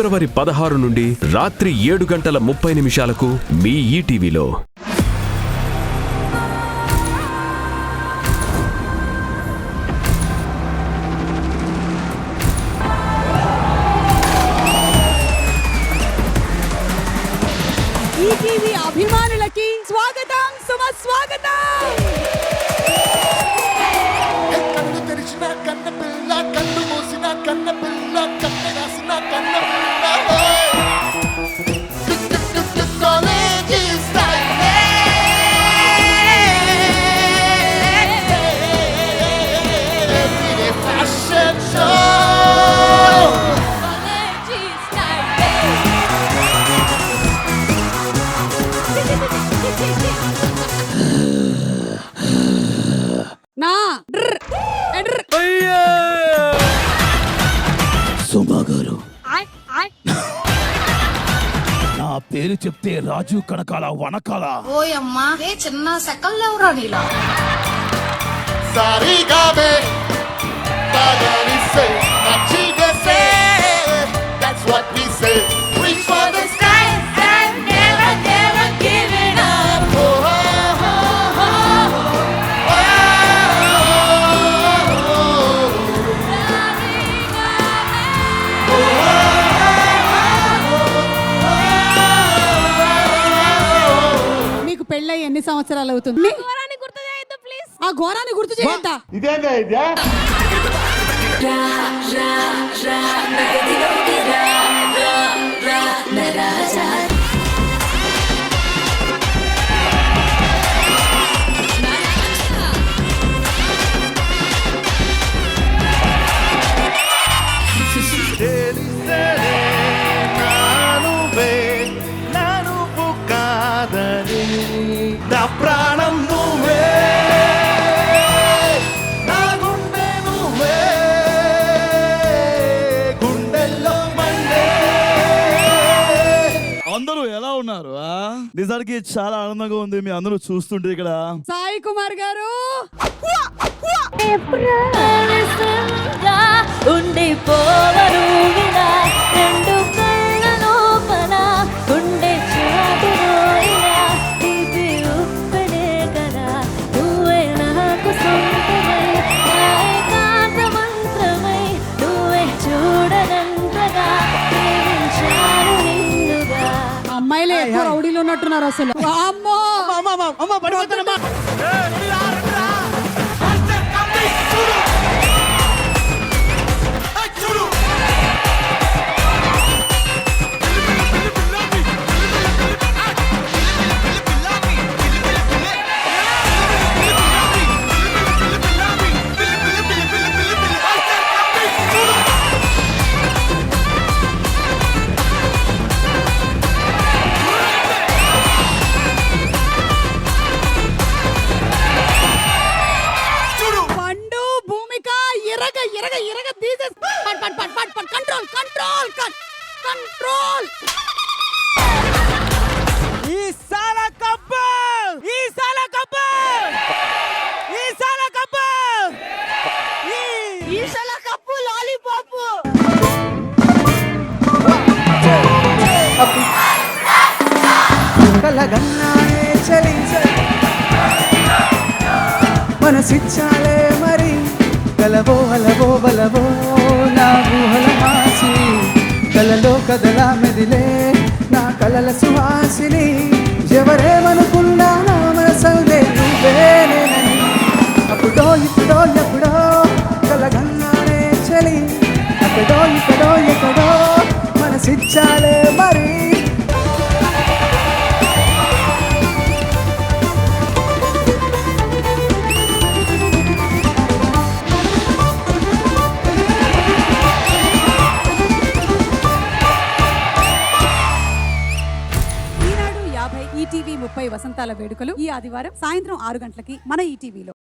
ఫిబ్రవరి 16 నుండి రాత్రి 7:30 మీ ఈటీవీలో. ఈటీవీ అభిమానులకి స్వాగతం, సుమస్వాగతం. కన్ను తెరిచిన కన్న పిల్ల, కన్ను మూసిన కన్న పిల్ల, కన్న రాసిన కన్న పిల్ల, కాలేజీ స్టైల్ ఫ్యాషన్ షో. సుమా గారు, నా పేరు చెప్తే రాజు కనకాల వనకాల. ఓయమ్మా ఏ చిన్న సెకల్లేవరా నీలా. సారీగామే బాగాని సే నచ్చిగా సే, that's what we say. Reach for the sky and never never give it up. Oh, oh, oh, oh, మీకు పెళ్ళై ఎన్ని సంవత్సరాలు అవుతుంది? ఆ ఘోరాన్ని గుర్తు చేయొద్దా? ఇదేందా ఇదే? నా ప్రాణం నువ్వే, నా గుండె నువ్వే, గుండెల్లో మండే. అందరూ ఎలా ఉన్నారు? నిజానికి చాలా ఆనందంగా ఉంది మీ అందరూ చూస్తుంటే ఇక్కడ. సాయి కుమార్ గారు ఉండిపోవరు వినా రెండు కళ్ళ లోపల ఉండే చాటురోయినా ఇది ఉప్పడే కదా నువ్వే నాకు సొంతమై నా ఏకాంత మంత్రమై నువ్వే చూడనంతగా ప్రేమించాను నిన్నుగా. అమ్మాయిలు ఎక్కువ రౌడీలు ఉన్నట్టున్నారు అసలు. అమ్మో కంట్రోల్. ఈసాల కప్పు లాలీపాప్. కలగన్నానే చలి మనసిచ్చాలే మరి కలవో అలవో బలవో నా ఊహల మాసి కలలో కదలా మెదిలే నా కలల సుహాసిని ఎవరేమనుకున్నా నా మనసల్దే నువ్వేనేనని అప్పుడో ఇప్పుడో ఎప్పుడో కలగన్నానే చలి అక్కడో ఇక్కడో ఎక్కడో మనసిచ్చాలే మరి. ఈటీవీ 30 వసంతాల వేడుకలు ఈ ఆదివారం సాయంత్రం 6 గంటలకి మన ఈటీవీలో.